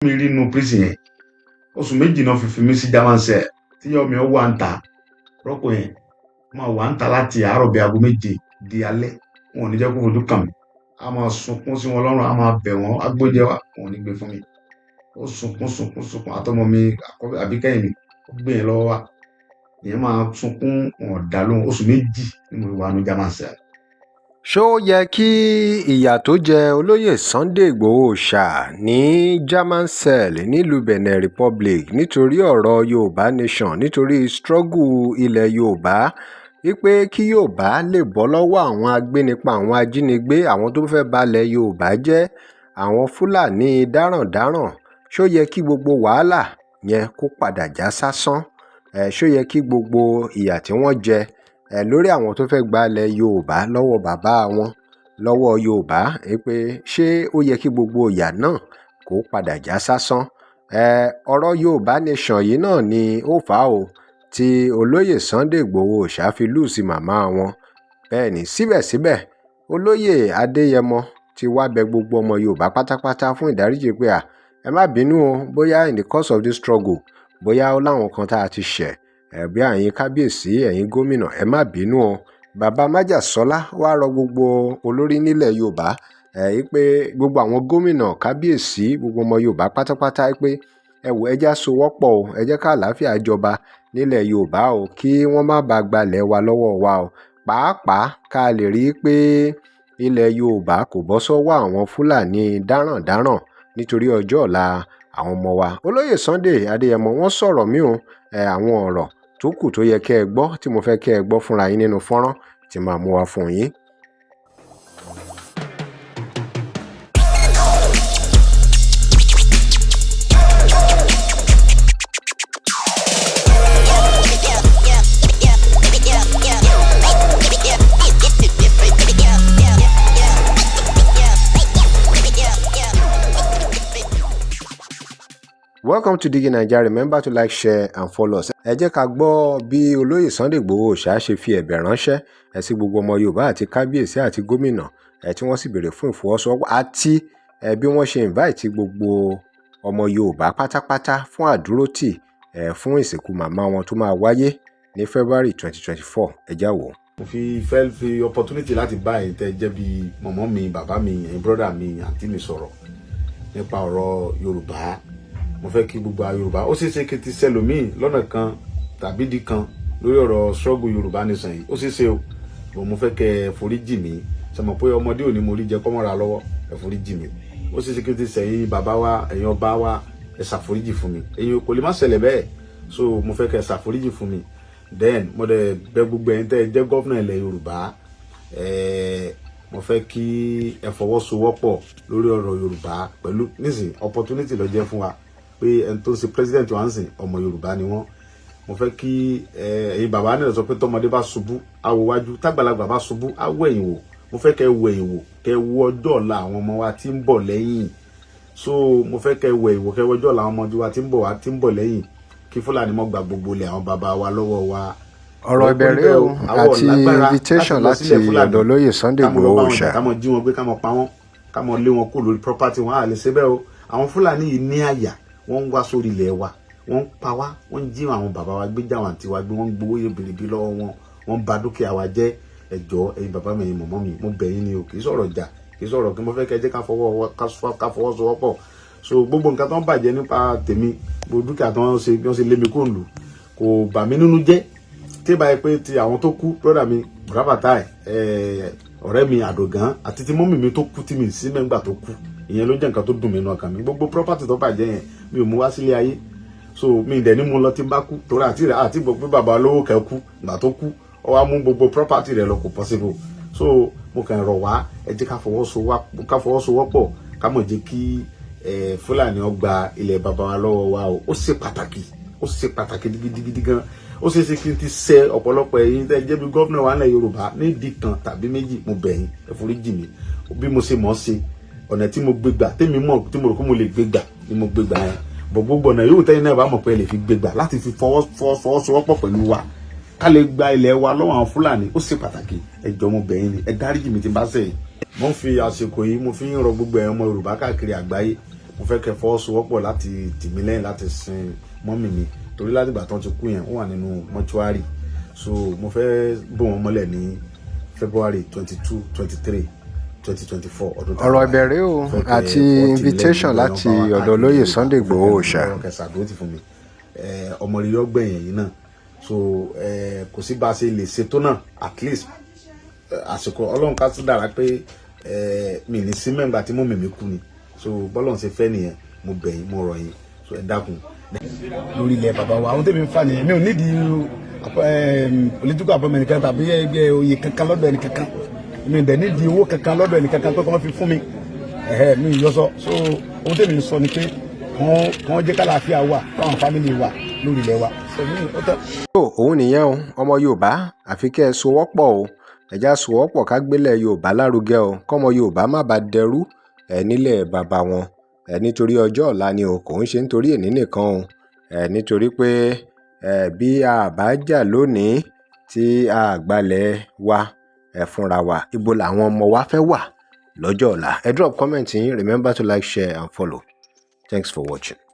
mi rí inú prison yẹn oṣù méjì náà fi mí sí German cell tí yọ mi ó wà ń ta rọ́pò yẹn máa wà ń ta láti àárọ̀ bí aago méje di alẹ́ wọn ò ní jẹ́ kó fojú kàn mí a máa sunkún sí wọn lọ́rùn a máa bẹ̀ wọ́n agbóúnjẹ wa wọn ò ní gbé fún mi ó sunkún àtọmọ mi àbíkẹ́yìn mi ó gbé yẹn lọ́wọ́ wa ìyẹn máa sunkún wọn dá lóhùn oṣù méjì ni mo wà ní German cell. ṣó yẹ kí ìyà tó jẹ olóyè Sunday Igboho ṣá ní German cell nílùú Benin Republic nítorí ọ̀rọ̀ Yorùbá nation nítorí struggle ilẹ̀ Yorùbá wípé kí Yorùbá lè bọ́ lọ́wọ́ àwọn agbénipa àwọn ajínigbé àwọn tó fẹ́ balẹ̀ Yorùbá jẹ́ àwọn Fúlàní dáràndáràn ṣó yẹ kí gbogbo wàhálà yẹn kó padà já sásán ṣó yẹ kí gbogbo ìyà tí wọ́n jẹ lórí àwọn tó fẹ́ gbalẹ̀ Yorùbá lọ́wọ́ bàbá wọn lọ́wọ́ Yorùbá pé ṣé ó yẹ kí gbogbo ìyà náà kó padà já sásán ọ̀rọ̀ Yorùbá nation yìí náà ni ó fà á o tí olóyè Sunday Igboho ṣàfilú sí màmá wọn bẹ́ẹ̀ ni síbẹ̀síbẹ̀ olóyè Adéyẹmọ ti wá bẹ̀ gbogbo ọmọ Yorùbá pátápátá fún ìdáríjì pé ẹ má bínú o bóyá in the course of this struggle bóyá ó láwọn kan tá a ti ṣẹ̀ bí ẹ̀yin kábíyèsí ẹ̀yin gómìnà ẹ má bínú o bàbá májàsọ́lá wá rọ gbogbo olórí nílẹ̀ Yorùbá pé gbogbo àwọn gómìnà kábíyèsí gbogbo ọmọ Yorùbá pátápátá pé ẹ wò ẹjá sowọ́pọ̀ o ẹ jẹ́ ká àlàáfíà jọba nílẹ̀ Yorùbá o kí wọ́n má bàa gbalẹ̀ wa lọ́wọ́ wa o pàápàá ká lè rí i pé ilẹ̀ Yorùbá kò bọ́ sọ́wọ́ àwọn Fúlàní dáràndáràn nítorí ọjọ́ ọ̀la àwọn ọmọ wa. Olóyè Sunday Adéyẹmọ wọ́n sọ̀rọ̀ mí o àwọn ọ̀rọ̀ tó kù tó yẹ kẹ́ ẹ gbọ́ tí mo fẹ́ kẹ́ ẹ gbọ́ fúnra yín nínú fọ́nrán tí màá mú wá fún yín. Welcome to DIGINAIJA. Remember to like, share and follow us. Ẹ jẹ́ ká gbọ́ bí olóyè Sunday Igboho ṣe fi ẹ̀bẹ̀ ránṣẹ́ sí gbogbo ọmọ Yorùbá àti kábíyèsí àti gómìnà tí wọ́n sì béèrè fún ìfọwọ́sowọ́pọ̀ àti bí wọ́n ṣe invite gbogbo ọmọ Yorùbá pátápátá fún àdúrótì fún ìsìnkú màmá wọn tó máa wáyé ní February 2024. Ẹ já wò. Mo fẹ́ fi opportunity láti bá ẹ̀yin tẹ́ jẹ́ bí mọ̀mọ́ mi bàbá mi ẹ̀yin brọ́dà mi àǹtí mi sọ̀rọ̀ nípa ọ̀rọ̀ Yorùbá. Mo fẹ́ kí gbogbo Yorùbá ó ṣeéṣe kí ti sẹlòmíì lọ́nà kan tàbí di kan lórí ọ̀rọ̀ struggle Yorùbá nation yìí ó ṣeéṣe o bò mo fẹ́ kẹ́ ẹ foríjì mí sọmọ pé ọmọdé ò ní mo rí jẹ kọ́mọ́ra lọ́wọ́ ẹ foríjì mí ó ṣeéṣe kí ti sẹ́yìn bàbá wa ẹ̀yin ọba wa ẹ ṣàforíjì fún mi ẹ̀yin kò lè má ṣẹlẹ̀ bẹ́ẹ̀ so mo fẹ́ kẹ́ ẹ ṣàforíjì fún mi then mo dẹ̀ bẹ̀ gbogbo ẹ̀yin tẹ́ ẹ jẹ́ gọ́fúnà ilẹ̀ Yorùbá mo fẹ́ kí ẹ fọwọ́sowọ́pọ̀ lórí ọ̀rọ̀ Yorùbá pẹ̀lú nísìn opportunity ló jẹ́ fún wa pé ẹni tó ń ṣe president wa ń sìn ọmọ Yorùbá ni wọ́n mo fẹ́ kí ẹ̀yin bàbá náà sọ pé tọmọdé bá ṣubú awo wájú tágbàlagbà bá ṣubú awo ẹ̀yìn wò mo fẹ́ kẹ́ wo ẹ̀yìn wò kẹ́ wo ọjọ́ ọ̀la àwọn ọmọ wa tí ń bọ̀ lẹ́yìn so mo fẹ́ kẹ́ wo ẹ̀yìn wò kẹ́ wo ọjọ́ ọ̀la àwọn ọmọ wa tí ń bọ̀ lẹ́yìn kí Fúlàní mọ́ gba gbogbo ilẹ̀ àwọn bàbá wa lọ́wọ́ wa. Ọ̀rọ̀ ìbẹ̀rẹ̀ o àti invitation láti ọ̀dọ̀ olóyè Sunday Igboho ṣá. ká mọ̀ jí wọn gbé ká mọ̀ pa wọn ká mọ̀ lé wọn kó lórí property wọn à lè ṣe bẹ́ẹ̀ o àwọn Fúlàní yìí ní àyà wọ́n ń wá sórí ilẹ̀ wa wọ́n ń pa wá wọ́n ń jí àwọn bàbá wa gbé jáwọn àti wa gbé wọ́n ń gbowó yebèrèbè lọ́wọ́ wọn wọ́n ń ba dúkìá wa jẹ́ ẹjọ́ ẹ̀yin bàbá mi ẹ̀yin mọ̀mọ́ mi mo bẹ̀ yín ni o kì í sọ̀rọ̀ jà kì í sọ̀rọ̀ kí mo fẹ́ kẹ́ jẹ́ ká fọwọ́sowọ́pọ̀ so gbogbo nǹkan tó ń bàjẹ́ nípa tèmi gbogbo dúkìá tó ń ṣe bí wọ́n ṣe lé mi kó lù kò bà mí nínú jẹ́ tí báyìí pé ti àwọn tó kú brọ́dà mi bùrábàtà ọ̀rẹ́ mi àdògán àti ti mọ́mì mi tó kú tí mi sí mẹ́ngbà tó kú ìyẹn ló jẹ́ nǹkan tó dùn mí nínú ọkàn mi gbogbo property tó bàjẹ́ yẹn mi ò mú wá sílé ayé so mi dẹ̀ ní mú lọ tí n bá kú torí àti gbọ́ pé bàbá olówó kẹ́ kú ìgbà tó kú ó wá mú gbogbo property rẹ̀ lọ kò possible so mo kàn rọ̀ wá ẹ jẹ́ ká fọwọ́sowọ́pọ̀ ká mọ̀ jẹ́ kí Fúlàní ó gba ilẹ̀ bàbá wa lọ́wọ́ wa o ó ṣe pàtàkì gidigidi gan ó ṣe é ṣe kí n ti ṣe ọ̀pọ̀lọpọ̀ ẹ̀yin tẹ́ jẹ́ bí gómìnà wa nílẹ̀ Yorùbá ní ìdí kan tàbí méjì mo bẹ̀ yín ẹ foríjì mi bí mo ṣe mọ̀ ọ́ ṣe ọ̀nà tí mo gbé gbà tèmi mọ̀ tí mo rò pé mo lè gbé gbà ni mo gbé gbà yẹn bọ̀ gbogbo ọ̀nà yóò tẹ́yìn náà bá mọ̀ pé ẹ lè fi gbé gbà láti fi fọwọ́sowọ́pọ̀ pẹ̀lú wa ká lè gba ilẹ̀ wa lọ́wọ́ àwọn Fúlàní ó ṣe pàtàkì ẹ jọ̀ọ́ mo bẹ̀ yín ni ẹ dáríjì mi tí n bá ṣẹ̀ yín mo ń fi àsìkò yìí mo fi ń rọ gbogbo ẹ̀yin ọmọ Yorùbá káàkiri àgbáyé mo fẹ́ kẹ́ fọwọ́sowọ́pọ̀ láti tì mí lẹ́yìn láti sin mọ́mì mi torí láti ìgbà tán ti kú yẹn ó wà nínú mọ́ṣúárì so mo fẹ́ bò wọ́n mọ́lẹ̀ ní February 22, 23, 2024 ọdún tó ọ̀rọ̀ ìbẹ̀rẹ̀ o àti invitation láti ọ̀dọ̀ olóyè Sunday Igboho Oòṣà. kẹsàdó ti fún mi ọmọ rírì ọgbẹ̀yìn yìí náà so kò sí bá a ṣe lè ṣètò náà at least àsìkò ọlọ́run ká tún dára pé mi ní sí mẹ́mbà tí mo mèmí kú ni so bọ́lọ́run ṣe fẹ́ nìyẹn mo bẹ̀ yín mo rọ̀ yín so ẹ dákun. lórí ilẹ̀ bàbá wa àwọn tèmi ń fà nìyẹn mi ò nídìí political appointment kan tàbí ẹgbẹ́ oyè kankan lọ́dọ̀ ẹni kankan mi dẹ̀ nídìí owó kankan lọ́dọ̀ ẹni kankan tó kàn fi fún mi mi yọ sọ so ohun tèmi ń sọ ni pé kàn jẹ́ kálàáfíà wà fáwọn fámìlì wa lórí ilẹ̀ wa. òun nìyẹn o ọmọ Yorùbá àfi kẹ́ ẹ sowọ́pọ̀ o ẹ̀já sowọ́pọ̀ ká gbélẹ̀ Yorùbá lárugẹ o kọ́mọ Yorùbá má bàa dẹrú nílẹ̀ bàbá wọn nítorí ọjọ́ ọ̀la ni o kò ń ṣe nítorí èní nìkan o nítorí pé bí a bá jà lónìí tí a gbalẹ̀ wa fúnra wa ibo làwọn ọmọ wa fẹ́ wà lọ́jọ́ ọ̀la. Ẹ drop comment yín, remember to like, share and follow. Thanks for watching.